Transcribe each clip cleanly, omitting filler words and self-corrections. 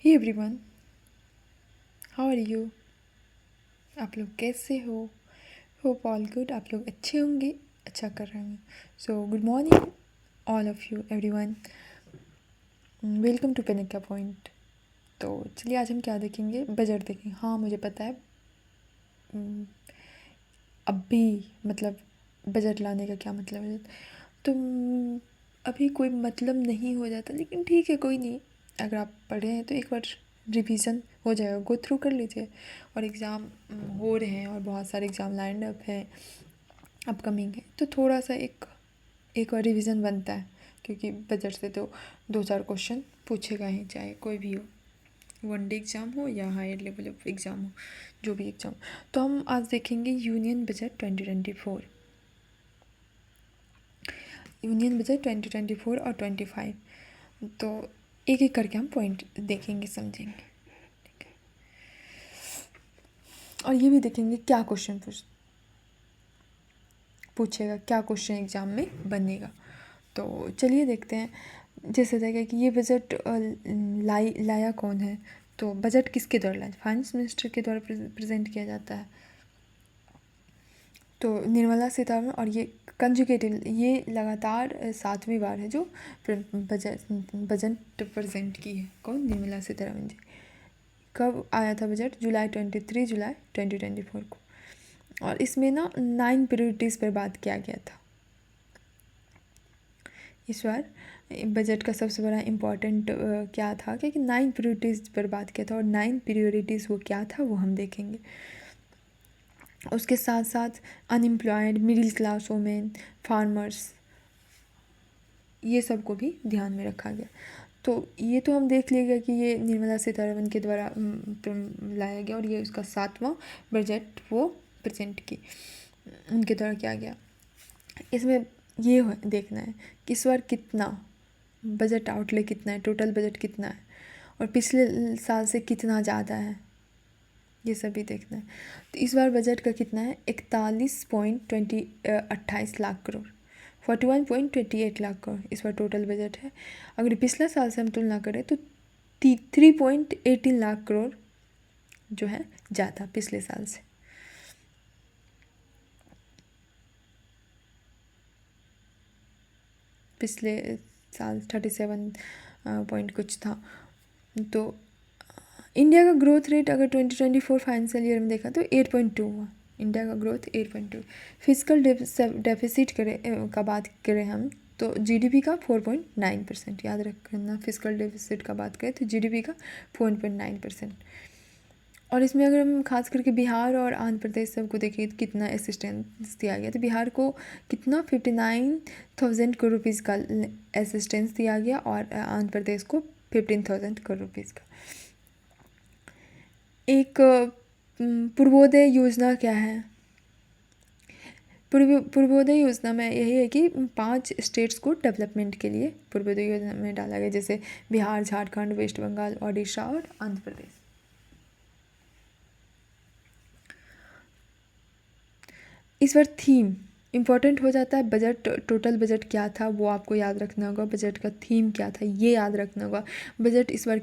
Hey everyone, how are you? आप लोग कैसे हो? Hope all good. आप लोग अच्छे होंगे, अच्छा कर रहे होंगे। So good morning all of you everyone, welcome to Penika point. तो चलिए आज हम क्या देखेंगे, बजट देखेंगे। हाँ मुझे पता है अभी मतलब बजट लाने का क्या मतलब है, तो अभी कोई मतलब नहीं हो जाता, लेकिन ठीक है कोई नहीं। अगर आप पढ़े हैं तो एक बार रिवीजन हो जाएगा, गो थ्रू कर लीजिए। और एग्ज़ाम हो रहे हैं और बहुत सारे एग्ज़ाम लाइंड अप हैं, अपकमिंग है, तो थोड़ा सा एक और रिवीजन बनता है, क्योंकि बजट से तो 2-4 क्वेश्चन पूछेगा ही, चाहे कोई भी हो, वनडे एग्ज़ाम हो या हायर लेवल ऑफ एग्ज़ाम हो, जो भी एग्ज़ाम। तो हम आज देखेंगे यूनियन बजट 2024, यूनियन बजट 2024 और 25। तो एक एक करके हम पॉइंट देखेंगे, समझेंगे, ठीक है? और ये भी देखेंगे क्या क्वेश्चन पूछेगा, क्या क्वेश्चन एग्ज़ाम में बनेगा। तो चलिए देखते हैं। जैसे देखा कि ये बजट लाया कौन है, तो बजट किसके द्वारा लाया? फाइनेंस मिनिस्टर के द्वारा प्रेजेंट किया जाता है, तो निर्मला सीतारमण। और ये कंजुगेटिव, ये लगातार 7वीं बार है जो बजट प्रेजेंट की है। कौन? निर्मला सीतारमण जी। कब आया था बजट? जुलाई 2024 को। और इसमें ना 9 प्रायोरिटीज़ पर बात किया गया था। इस बार बजट का सबसे बड़ा इम्पॉर्टेंट क्या था, क्योंकि 9 प्रायोरिटीज़ पर बात किया था, और 9 प्रायोरिटीज़ वो क्या था वो हम देखेंगे। उसके साथ साथ unemployed, middle class women, farmers, ये सब को भी ध्यान में रखा गया। तो ये तो हम देख लेगा कि ये निर्मला सीतारमण के द्वारा लाया गया, और ये उसका 7वां बजट वो प्रेजेंट की, उनके द्वारा किया गया। इसमें ये देखना है कि इस बार कितना बजट आउटले कितना है, टोटल बजट कितना है, और पिछले साल से कितना ज़्यादा है, ये सब भी देखना है। तो इस बार बजट का कितना है? 28 लाख करोड़, 41.28 लाख करोड़ इस बार टोटल बजट है। अगर पिछला साल से हम तुलना करें तो 3.18 लाख करोड़ जो है ज़्यादा पिछले साल से। पिछले साल 37 पॉइंट कुछ था। तो इंडिया का ग्रोथ रेट अगर 2024 फाइनेंशियल ईयर में देखा तो 8.2 हुआ। इंडिया का ग्रोथ 8.2। फिजिकल डेफिसिट का बात करें हम तो जीडीपी का 4.9%, याद रखना। फिजिकल डेफिसिट का बात करें तो जीडीपी का 4.9%। और इसमें अगर हम खास करके बिहार और आंध्र प्रदेश सबको देखें तो कितना असिस्टेंस दिया गया, तो बिहार को कितना 59,000 करोड़ रुपीज़ का असिस्टेंस दिया गया, और आंध्र प्रदेश को 15,000 करोड़ रुपीज़ का। एक पूर्वोदय योजना क्या है? पूर्वोदय योजना में यही है कि 5 स्टेट्स को डेवलपमेंट के लिए पूर्वोदय योजना में डाला गया, जैसे बिहार, झारखंड, वेस्ट बंगाल, ओडिशा और आंध्र प्रदेश। इस बार थीम इम्पॉर्टेंट हो जाता है। बजट, टोटल बजट क्या था वो आपको याद रखना होगा, बजट का थीम क्या था ये याद रखना होगा, बजट इस बार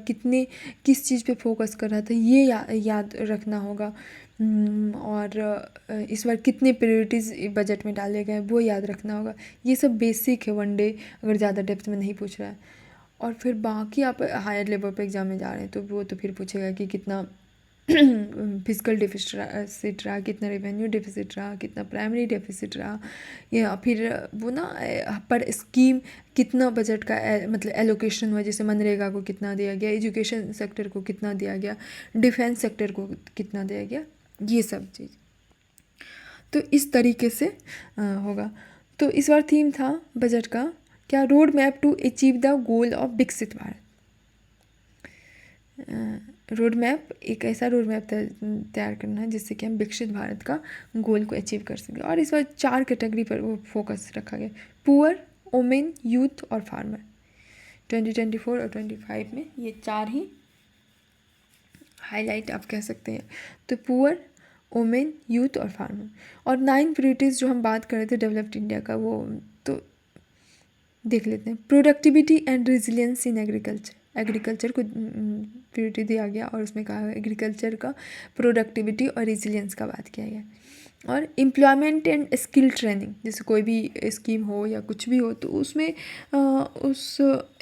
किस चीज़ पे फोकस कर रहा था ये याद रखना होगा, और इस बार कितने प्रायोरिटीज़ बजट में डाले गए वो याद रखना होगा। ये सब बेसिक है, वनडे अगर ज़्यादा डेप्थ में नहीं पूछ रहा है। और फिर बाकी आप हायर लेवल पे एग्ज़ाम में जा रहे हैं तो वो तो फिर पूछेगा कि कितना फिजिकल डेफिसिट रहा, कितना रेवेन्यू डेफिसिट रहा, कितना प्राइमरी डेफिसिट रहा, या फिर वो ना पर स्कीम कितना बजट का मतलब एलोकेशन हुआ, जैसे मनरेगा को कितना दिया गया, एजुकेशन सेक्टर को कितना दिया गया, डिफेंस सेक्टर को कितना दिया गया, ये सब चीज़। तो इस तरीके से होगा। तो इस बार थीम था बजट का क्या? Road map to achieve the goal of विकसित भारत। रोड मैप, एक ऐसा रोड मैप तैयार करना है जिससे कि हम विकसित भारत का गोल को अचीव कर सकें। और इस बार 4 कैटेगरी पर वो फोकस रखा गया, पुअर, वुमेन, यूथ और फार्मर। 2024 और 25 में ये 4 ही हाईलाइट आप कह सकते हैं। तो पुअर, वुमेन, यूथ और फार्मर। और 9 प्रायोरिटीज़ जो हम बात कर रहे थे डेवलप्ड इंडिया का, वो तो देख लेते हैं। Productivity and resilience in agriculture, agriculture को प्रायोरिटी दिया गया और उसमें कहा गया एग्रीकल्चर का प्रोडक्टिविटी और रिजिलियंस का बात किया गया। और एम्प्लॉयमेंट एंड स्किल ट्रेनिंग, जैसे कोई भी स्कीम हो या कुछ भी हो तो उसमें उस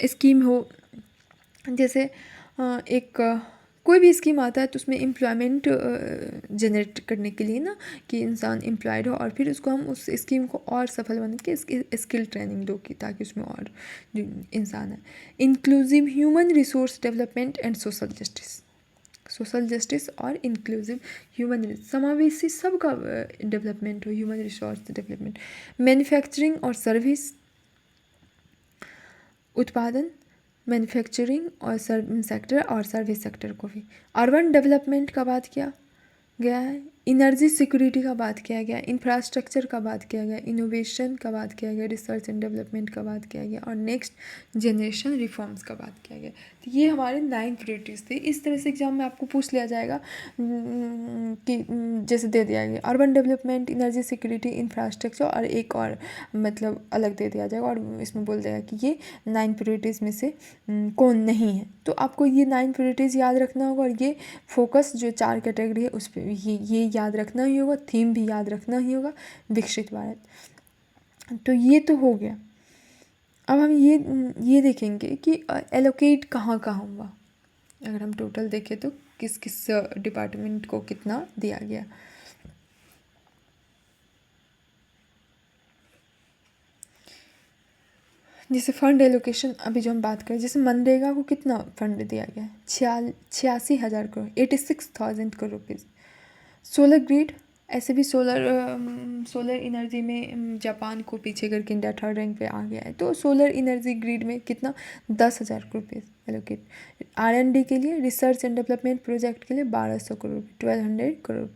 स्कीम हो, जैसे कोई भी स्कीम आता है तो उसमें एम्प्लॉयमेंट जनरेट करने के लिए ना, कि इंसान एम्प्लॉयड हो, और फिर उसको हम उस स्कीम को और सफल बनने के स्किल ट्रेनिंग दो कि ताकि उसमें और जो इंसान है। Inclusive human resource development and social justice और इंक्लूसिव ह्यूमन समावेशी सबका डेवलपमेंट हो, ह्यूमन रिसोर्स डेवलपमेंट। मैन्युफैक्चरिंग और सर्विस, उत्पादन, मैन्युफैक्चरिंग और सेक्टर और सर्विस सेक्टर को भी। अर्बन डेवलपमेंट का बात किया गया है, एनर्जी सिक्योरिटी का बात किया गया, इंफ्रास्ट्रक्चर का बात किया गया, इनोवेशन का बात किया गया, रिसर्च एंड डेवलपमेंट का बात किया गया, और नेक्स्ट जनरेशन रिफॉर्म्स का बात किया गया। तो ये हमारे 9 प्रायोरिटीज़ थे। इस तरह से एग्जाम में आपको पूछ लिया जाएगा कि जैसे दे दिया गया urban development, energy security, infrastructure, और एक और मतलब अलग दे दिया जाएगा और इसमें बोल देगा कि ये 9 प्रायोरिटीज़ में से कौन नहीं है। तो आपको ये 9 प्रायोरिटीज़ याद रखना होगा, और ये फोकस जो 4 कैटेगरी है उस पर ये याद रखना ही होगा, थीम भी याद रखना ही होगा, विकसित भारत। तो ये तो हो गया। अब हम ये देखेंगे कि एलोकेट कहाँ कहाँ हुआ। अगर हम टोटल देखें तो किस किस डिपार्टमेंट को कितना दिया गया। जैसे फंड एलोकेशन अभी जो हम बात करें, जैसे मनरेगा को कितना फंड दिया गया है, 86,000 crore, 86,000 crore rupees. Solar grid, ऐसे भी सोलर एनर्जी में जापान को पीछे करके इंडिया 3rd रैंक पे आ गया है। तो सोलर एनर्जी ग्रिड में कितना 10,000 करोड़ रुपीज़ एलोकेट। R&D के लिए, रिसर्च एंड डेवलपमेंट प्रोजेक्ट के लिए 1,200 करोड़, 1,200 करोड़।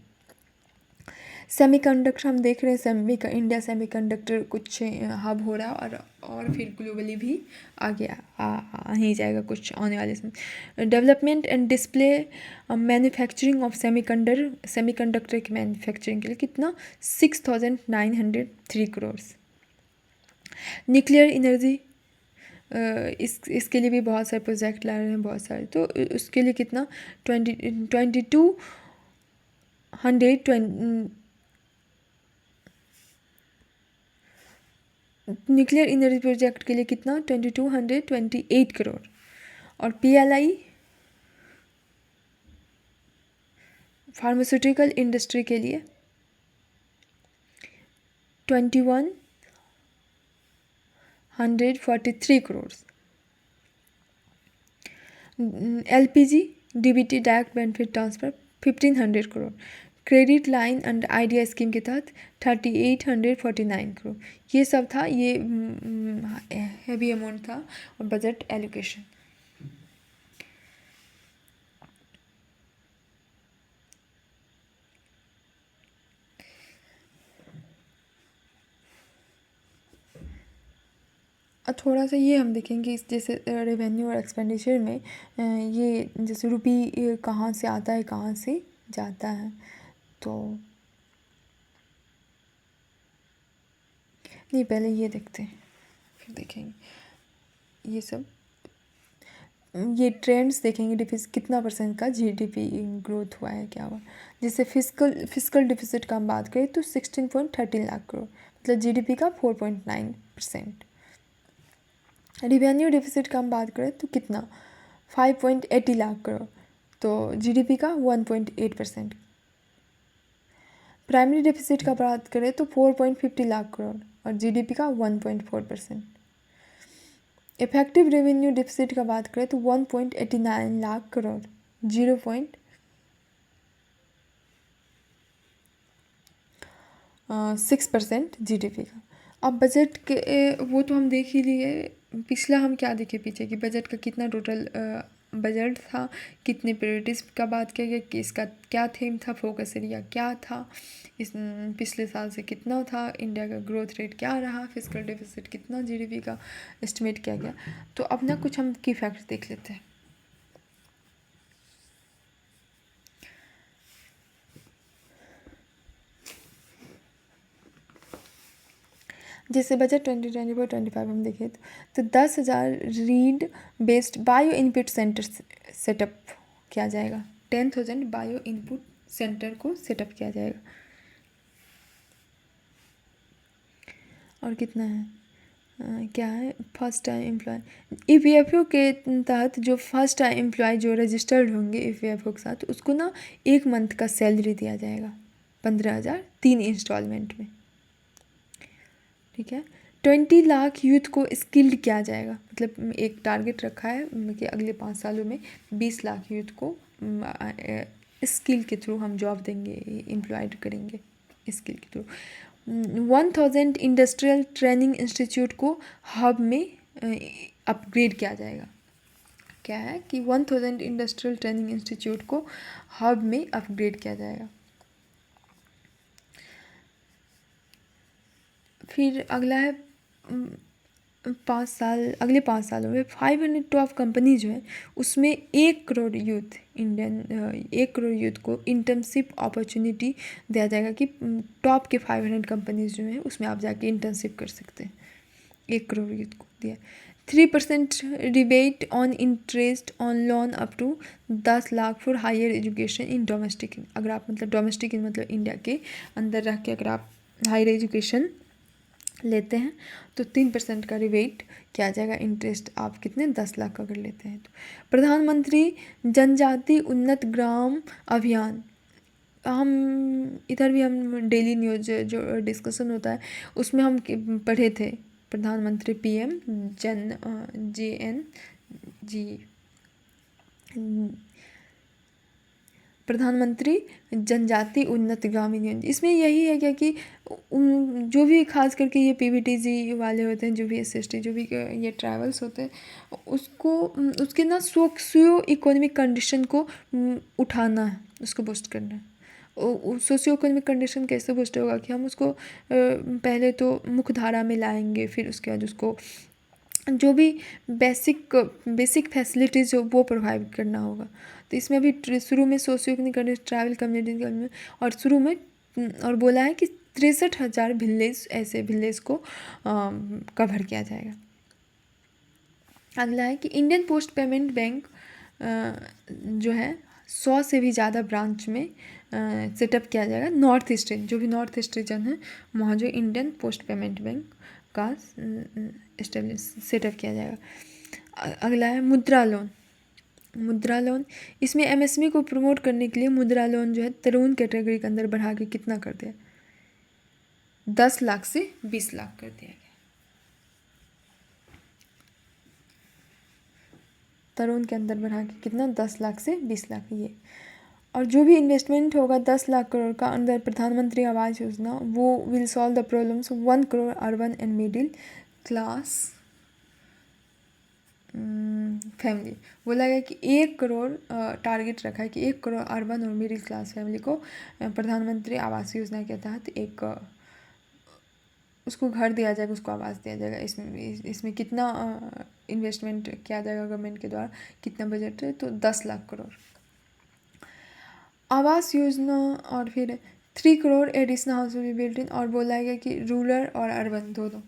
सेमीकंडक्टर हम देख रहे हैं, इंडिया सेमीकंडक्टर कुछ हब हो रहा है, और फिर ग्लोबली भी आगे आ ही जाएगा कुछ आने वाले समय। Development and display manufacturing of semiconductor की मैन्युफैक्चरिंग के लिए कितना 6,903 करोड़। न्यूक्लियर एनर्जी, इसके लिए भी बहुत सारे प्रोजेक्ट ला रहे हैं, बहुत सारे। तो उसके लिए कितना 2200 न्यूक्लियर एनर्जी प्रोजेक्ट के लिए कितना 2228 करोड़। और PLI फार्मास्यूटिकल इंडस्ट्री के लिए 2143 crore. LPG DBT direct benefit transfer 1,500 crore. Credit line and idea scheme के तहत 3,849 करोड़। ये सब था, ये हैवी अमाउंट था और बजट एलोकेशन। थोड़ा सा ये हम देखेंगे इस जैसे रेवेन्यू और एक्सपेंडिचर में ये जैसे रुपी कहाँ से आता है, कहाँ से जाता है। तो नहीं, पहले ये देखते हैं फिर देखेंगे ये सब। ये ट्रेंड्स देखेंगे, डिफिस कितना % का GDP ग्रोथ हुआ है, क्या हुआ। जैसे फिस्कल डिफिसिट का हम बात करें तो 16.13 लाख करोड़, मतलब GDP का 4.9%। रिवेन्यू डिफिसिट का हम बात करें तो कितना 5.80 लाख करोड़, तो GDP का 1.8%। प्राइमरी डिफिसिट का बात करें तो 4.50 लाख करोड़ और GDP का 1.4%। इफेक्टिव रेवेन्यू डिफिसिट का बात करें तो 1.89 लाख करोड़, 0.6% GDP का। अब बजट के वो तो हम देख ही लिए। पिछला हम क्या देखे पीछे कि बजट का कितना टोटल बजट था, कितने प्रायोरिटीज़ का बात किया गया, कि इसका क्या थीम था, फोकस एरिया क्या था, इस पिछले साल से कितना था, इंडिया का ग्रोथ रेट क्या रहा, फिस्कल डेफिसिट कितना GDP का एस्टिमेट किया गया। तो अब ना कुछ हम की फैक्ट्स देख लेते हैं। जैसे बजट 2024-25 हम देखें तो 10,000 read based bio input centre setup किया जाएगा। 10,000 बायो इनपुट सेंटर को सेटअप किया जाएगा। और कितना है क्या है फर्स्ट टाइम एम्प्लॉय ईपीएफओ के तहत जो फर्स्ट टाइम एम्प्लॉय जो रजिस्टर्ड होंगे ईपीएफओ के साथ उसको ना 1 मंथ का सैलरी दिया जाएगा 15,000 3 इंस्टॉलमेंट में। ठीक है। 20 लाख यूथ को स्किल्ड किया जाएगा, मतलब एक टारगेट रखा है कि अगले 5 सालों में 20 लाख यूथ को स्किल के थ्रू हम जॉब देंगे, एम्प्लॉयड करेंगे स्किल के थ्रू। 1000 इंडस्ट्रियल ट्रेनिंग इंस्टीट्यूट को हब में अपग्रेड किया जाएगा। क्या है कि 1000 इंडस्ट्रियल ट्रेनिंग इंस्टीट्यूट को हब में अपग्रेड किया जाएगा। फिर अगला है 5 साल, अगले 5 सालों में 500 टॉप कंपनी जो है उसमें 1 करोड़ यूथ 1 करोड़ यूथ को इंटर्नशिप अपॉर्चुनिटी दिया जाएगा कि टॉप के 500 कंपनीज जो हैं उसमें आप जाके इंटर्नशिप कर सकते हैं। 1 करोड़ यूथ को दिया। 3% rebate on interest on loan up to 10 lakh for higher education in domestic. अगर आप मतलब डोमेस्टिक मतलब इंडिया के अंदर रह के अगर आप हायर एजुकेशन लेते हैं तो 3% का रिबेट किया जाएगा इंटरेस्ट, आप कितने 10 लाख अगर लेते हैं तो। प्रधानमंत्री जनजाति उन्नत ग्राम अभियान, हम इधर भी हम डेली न्यूज जो डिस्कशन होता है उसमें हम पढ़े थे प्रधानमंत्री पीएम प्रधानमंत्री जनजाति उन्नत ग्रामीण योजना। इसमें यही है क्या कि जो भी खास करके ये पीवीटीजी वाले होते हैं, जो भी एसएसटी जो भी ये ट्रैवल्स होते हैं उसको उसके ना सोशियो इकोनॉमिक कंडीशन को उठाना है, उसको बूस्ट करना है। सोशियो इकोनॉमिक कंडीशन कैसे बूस्ट होगा कि हम उसको पहले तो मुख्य धारा में लाएंगे, फिर उसके बाद उसको जो भी बेसिक फैसिलिटीज़ वो प्रोवाइड करना होगा। तो इसमें अभी शुरू में सोशियो इकोनॉमिक ट्रैवल कम्युनिटी और शुरू में और बोला है कि 63,000 विलेज ऐसे विलेज को कवर किया जाएगा। अगला है कि इंडियन पोस्ट पेमेंट बैंक जो है 100 से भी ज़्यादा ब्रांच में सेटअप किया जाएगा। नॉर्थ ईस्ट जो भी नॉर्थ ईस्ट रीजन है वहाँ जो इंडियन पोस्ट पेमेंट बैंक का सेटअप किया जाएगा। अगला है मुद्रा लोन। मुद्रा लोन इसमें एमएसएमई को प्रमोट करने के लिए मुद्रा लोन जो है तरुण कैटेगरी के अंदर बढ़ा के कितना कर दिया, 10 लाख से 20 लाख कर दिया गया। तरुण के अंदर बढ़ा के कितना 10 लाख से 20 लाख ये। और जो भी इन्वेस्टमेंट होगा 10 लाख करोड़ का अंदर प्रधानमंत्री आवास योजना वो will solve the problems 1 crore urban and middle class family. बोला गया कि 1 करोड़ टारगेट रखा है कि 1 करोड़ अर्बन और मिडिल क्लास फैमिली को प्रधानमंत्री आवास योजना के तहत एक उसको घर दिया जाएगा, उसको आवास दिया जाएगा। इसमें कितना इन्वेस्टमेंट किया जाएगा गवर्नमेंट के द्वारा, कितना बजट है तो 10 लाख करोड़। आवास योजना और फिर 3 crore additional house will be built in, और बोला गया कि रूरल और अर्बन दोनों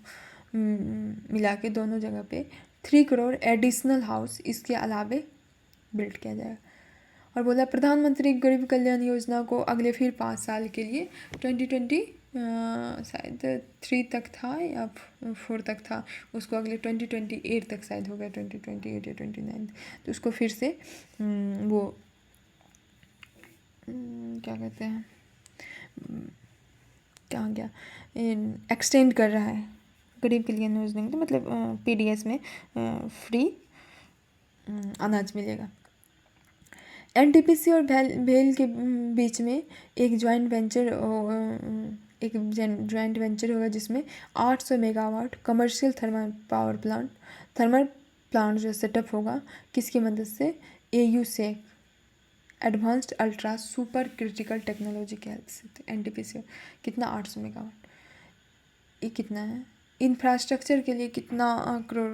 मिला के दोनों जगह पे 3 करोड़ एडिशनल हाउस इसके अलावे बिल्ड किया जाएगा। और बोला प्रधानमंत्री गरीब कल्याण योजना को अगले फिर 5 साल के लिए 2020 शायद 3 तक था या 4 तक था, उसको अगले 2028 तक शायद हो गया 2028 या 29, तो उसको फिर से वो क्या कहते हैं क्या गया एक्सटेंड कर रहा है गरीब कल्याण योजना के, मतलब पीडीएस में फ्री अनाज मिलेगा। एनटीपीसी और भेल के बीच में एक जॉइंट वेंचर होगा जिसमें 800 मेगावाट कमर्शियल थर्मल प्लांट जो सेटअप होगा, किसकी मदद से, AU-SEC advanced ultra super critical technology के हेल्प से। एनटीपीसी कितना 800 मेगावाट, ये कितना है। इंफ्रास्ट्रक्चर के लिए कितना करोड़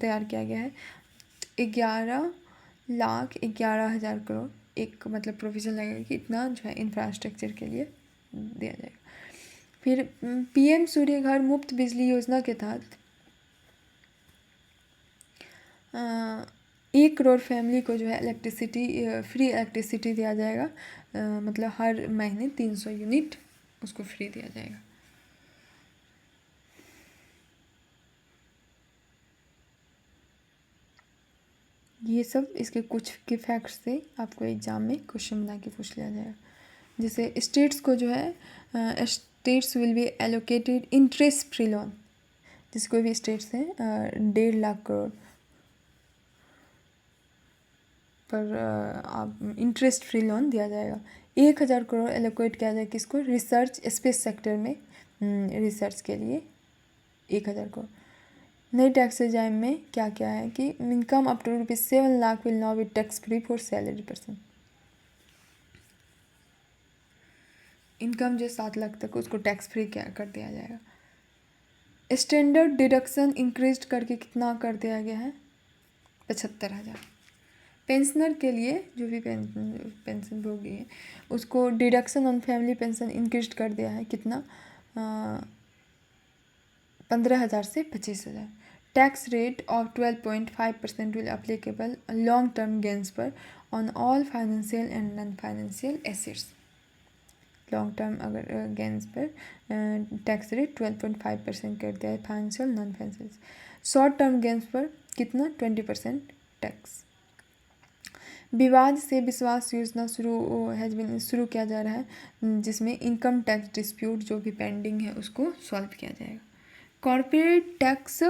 तैयार किया गया है, 11,11,000 करोड़ एक मतलब प्रोविज़न लगेगा कि इतना जो है इंफ्रास्ट्रक्चर के लिए दिया जाएगा। फिर पीएम सूर्य घर मुफ्त बिजली योजना के तहत 1 करोड़ फैमिली को जो है इलेक्ट्रिसिटी फ्री इलेक्ट्रिसिटी दिया जाएगा। मतलब हर महीने 300 यूनिट उसको फ्री दिया जाएगा। ये सब इसके कुछ के फैक्ट्स से आपको एग्ज़ाम में क्वेश्चन बना के पूछ लिया जाएगा। जैसे स्टेट्स को जो है states will be allocated interest free loan. जैसे कोई भी स्टेट्स हैं 1.5 लाख करोड़ पर आप इंटरेस्ट फ्री लोन दिया जाएगा। 1000 करोड़ एलोकेट किया जाए किसको, रिसर्च स्पेस सेक्टर में रिसर्च के लिए 1000 करोड़। नई टैक्स रेजाइम में क्या क्या है कि income up to ₹7 lakh will now be tax free for salary person. Income जो 7 लाख तक उसको टैक्स फ्री क्या कर दिया जाएगा। स्टैंडर्ड डिडक्शन इंक्रीज करके कितना कर दिया गया है, 75,000। पेंशनर के लिए जो भी पेंशन भोगी है उसको deduction on family pension increase कर दिया है कितना, 15,000 से 25,000। Tax rate of 12.5% will applicable long term gains पर on all financial and non financial assets. Long term अगर गेंस पर टैक्स रेट 12.5% कर दिया है financial non financial. Short term gains पर कितना, 20% टैक्स। विवाद से विश्वास योजना शुरू किया जा रहा है जिसमें इनकम टैक्स डिस्प्यूट जो भी पेंडिंग है उसको सॉल्व किया जाएगा। कॉर्पोरेट टैक्स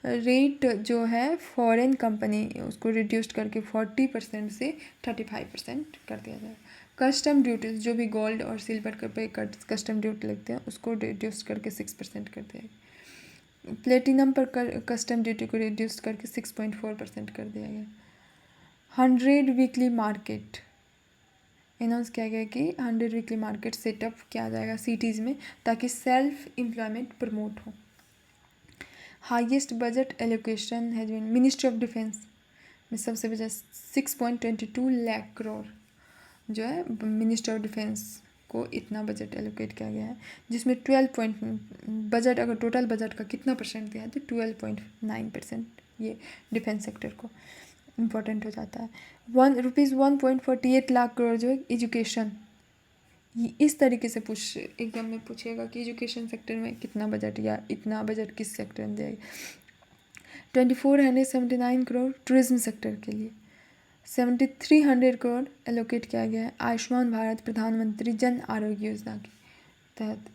रेट जो है फॉरेन कंपनी उसको रिड्यूस करके 40% से 35% कर दिया जाएगा। कस्टम ड्यूटीज जो भी गोल्ड और सिल्वर पे कस्टम ड्यूटी लगते हैं उसको रिड्यूस करके 6% कर दिया गया। प्लेटिनम पर कस्टम ड्यूटी को रिड्यूस करके 6.4% कर दिया गया। 100 वीकली मार्केट अनाउंस किया गया कि 100 वीकली मार्केट सेटअप किया जाएगा सिटीज़ में ताकि सेल्फ एम्प्लॉयमेंट प्रमोट हो। हाईएस्ट बजट एलोकेशन है जो मिनिस्ट्री ऑफ डिफेंस में सबसे ज़्यादा 6.22 लाख करोड़ जो है मिनिस्ट्री ऑफ डिफेंस को इतना बजट एलोकेट किया गया है, जिसमें 12 बजट अगर टोटल बजट का कितना परसेंट दिया है तो 12.9% ये डिफेंस सेक्टर को इम्पोर्टेंट हो जाता है। ₹1.48 लाख करोड़ जो है एजुकेशन, इस तरीके से एग्जाम में पूछेगा कि एजुकेशन सेक्टर में कितना बजट या इतना बजट किस सेक्टर में दिया गया। 2479 करोड़ टूरिज्म सेक्टर के लिए। 7300 करोड़ एलोकेट किया गया है आयुष्मान भारत प्रधानमंत्री जन आरोग्य योजना के तहत।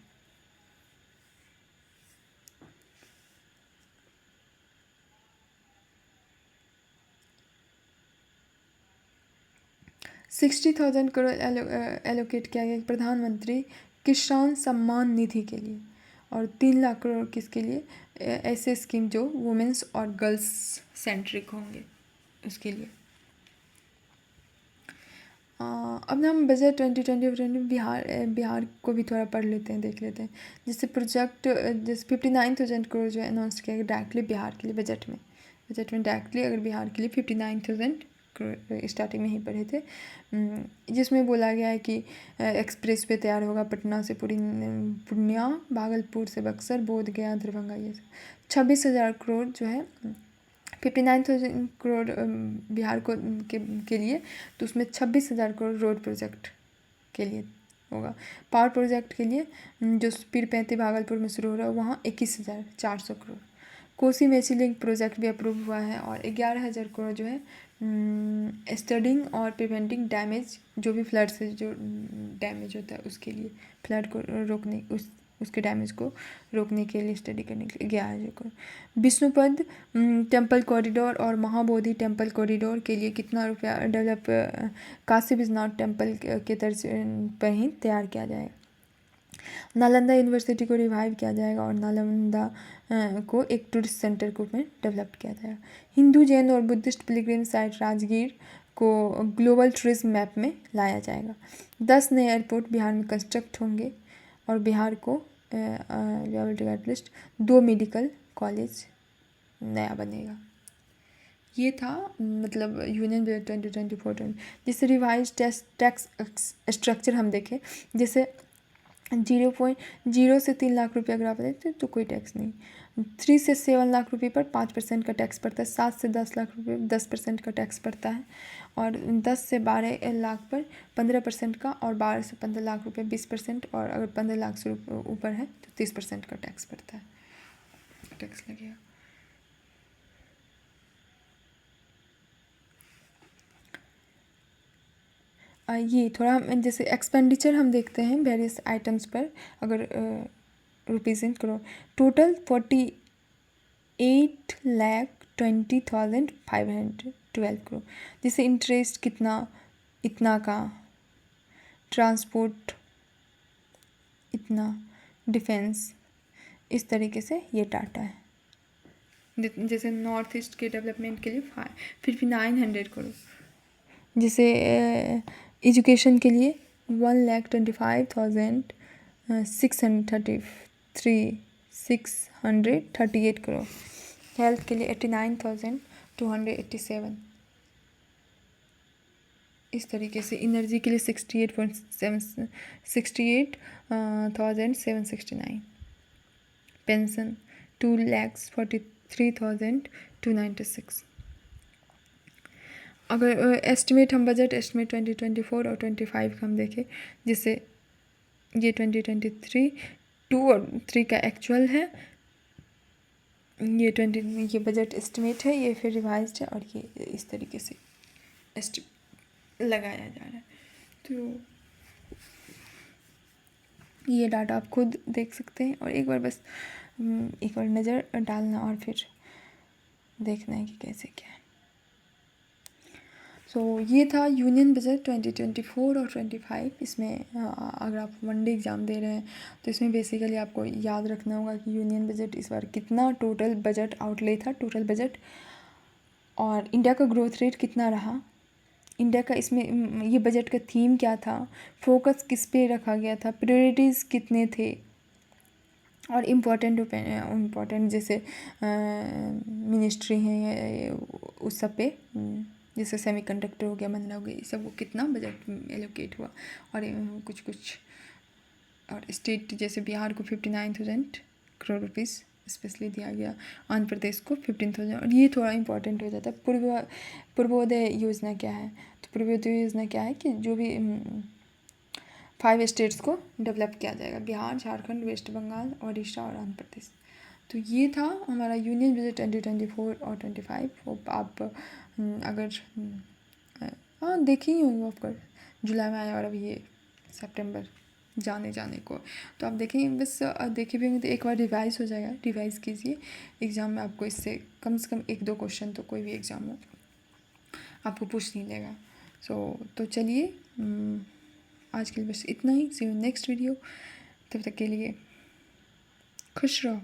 $60,000 करोड़ एलोकेट किया गया प्रधानमंत्री किसान सम्मान निधि के लिए, और 3 लाख करोड़ किसके लिए, ऐसे स्कीम जो वुमेंस और गर्ल्स सेंट्रिक होंगे उसके लिए। अब हम बजट 2020 बिहार को भी थोड़ा पढ़ लेते हैं, देख लेते हैं। जैसे प्रोजेक्ट जैसे 59,000 करोड़ जो है अनाउंस किया गया डायरेक्टली बिहार के लिए बजट में डायरेक्टली अगर बिहार के लिए 59,000 करोड़ स्टार्टिंग में ही पढ़े थे, जिसमें बोला गया है कि एक्सप्रेस वे तैयार होगा पटना से पूर्णिया, भागलपुर से बक्सर, बोध गया, दरभंगा, ये सब। 26,000 करोड़ जो है 59,000 करोड़ बिहार को के लिए, तो उसमें 26,000 करोड़ रोड प्रोजेक्ट के लिए होगा। पावर प्रोजेक्ट के लिए जो पीरपैंती भागलपुर में शुरू हो रहा है वहाँ 21,400 करोड़। कोसी मेची लिंक प्रोजेक्ट भी अप्रूव हुआ है, और 11,000 करोड़ जो है स्टडिंग और प्रिवेंटिंग डैमेज, जो भी फ्लड से जो डैमेज होता है उसके लिए, फ्लड को रोकने उसके डैमेज को रोकने के लिए स्टडी करने के लिए 11,000 करोड़। विष्णुपद टेम्पल कॉरिडोर और महाबोधि टेम्पल कॉरिडोर के लिए कितना रुपया डेवलप काशी विश्वनाथ टेम्पल के तर्ज पर ही तैयार किया जाएगा। नालंदा यूनिवर्सिटी को रिवाइव किया जाएगा और नालंदा को एक टूरिस्ट सेंटर के रूप में डेवलप किया जाएगा। हिंदू, जैन और बुद्धिस्ट पिलग्रिम साइट राजगीर को ग्लोबल टूरिज्म मैप में लाया जाएगा। 10 नए एयरपोर्ट बिहार में कंस्ट्रक्ट होंगे, और बिहार को एटलीस्ट 2 मेडिकल कॉलेज नया बनेगा। ये था मतलब यूनियन बजट 2024 जिससे रिवाइज टैक्स स्ट्रक्चर हम देखें। जैसे 0.0 से 3 लाख रुपये अगर आप देते तो कोई टैक्स नहीं। 3 से 7 लाख रुपये पर 5% का टैक्स पड़ता है। 7 से 10 लाख रुपये 10% का टैक्स पड़ता है। और 10 से 12 लाख पर 15% का, और 12 से 15 लाख रुपये 20%, और अगर 15 लाख से ऊपर है तो 30% का टैक्स पड़ता है, टैक्स लगेगा। ये थोड़ा जैसे एक्सपेंडिचर हम देखते हैं वेरियस आइटम्स पर। अगर rupees in crore, total 48,20,512 crore. जैसे इंटरेस्ट कितना, इतना का, ट्रांसपोर्ट इतना, डिफेंस, इस तरीके से ये डाटा है। जैसे नॉर्थ ईस्ट के डेवलपमेंट के लिए 5900 करोड़। जैसे एजुकेशन के लिए 1,25,638 करोड़। हेल्थ के लिए 89,287। इस तरीके से एनर्जी के लिए 68,769। पेंशन 2,43,296। अगर एस्टिमेट हम बजट एस्टिमेट 2024 और 25 का हम देखें, जिससे ये 2023 2 और 3 का एक्चुअल है, ये बजट एस्टिमेट है, ये फिर रिवाइज्ड है, और ये इस तरीके से लगाया जा रहा है। तो ये डाटा आप खुद देख सकते हैं, और एक बार बस एक बार नज़र डालना और फिर देखना है कि कैसे क्या है। ये था यूनियन बजट 2024 और 25। इसमें अगर आप वनडे एग्ज़ाम दे रहे हैं तो इसमें बेसिकली आपको याद रखना होगा कि यूनियन बजट इस बार कितना टोटल बजट आउटले था, टोटल बजट, और इंडिया का ग्रोथ रेट कितना रहा, इंडिया का इसमें ये बजट का थीम क्या था, फोकस किस पे रखा गया था, प्रायोरिटीज़ कितने थे, और इम्पॉर्टेंट जैसे मिनिस्ट्री हैं उस सब पे, जैसे सेमीकंडक्टर हो गया, मनला हो गया, ये सब वो कितना बजट एलोकेट हुआ। और कुछ और स्टेट जैसे बिहार को 59,000 करोड़ रुपीज़ स्पेशली दिया गया, आंध्र प्रदेश को 15,000। और ये थोड़ा इंपॉर्टेंट हो जाता है। पूर्वोदय योजना क्या है, तो पूर्वोदय योजना क्या है कि जो भी 5 स्टेट्स को डेवलप किया जाएगा, बिहार, झारखंड, वेस्ट बंगाल, उड़ीसा और आंध्र प्रदेश। तो ये था हमारा यूनियन बजट 2024 और 25। होप आप अगर देखे ही होंगे, ऑफकोर्स जुलाई में आया और अभी ये सितंबर जाने को, तो आप देखेंगे, बस देखे भी होंगे तो एक बार रिवाइज़ हो जाएगा, रिवाइज़ कीजिए। एग्ज़ाम में आपको इससे कम से कम 1-2 क्वेश्चन तो कोई भी एग्ज़ाम हो आपको पूछ नहीं लेगा। तो चलिए आज के लिए बस इतना ही। सी यू नेक्स्ट वीडियो। तब तक के लिए खुश रहो।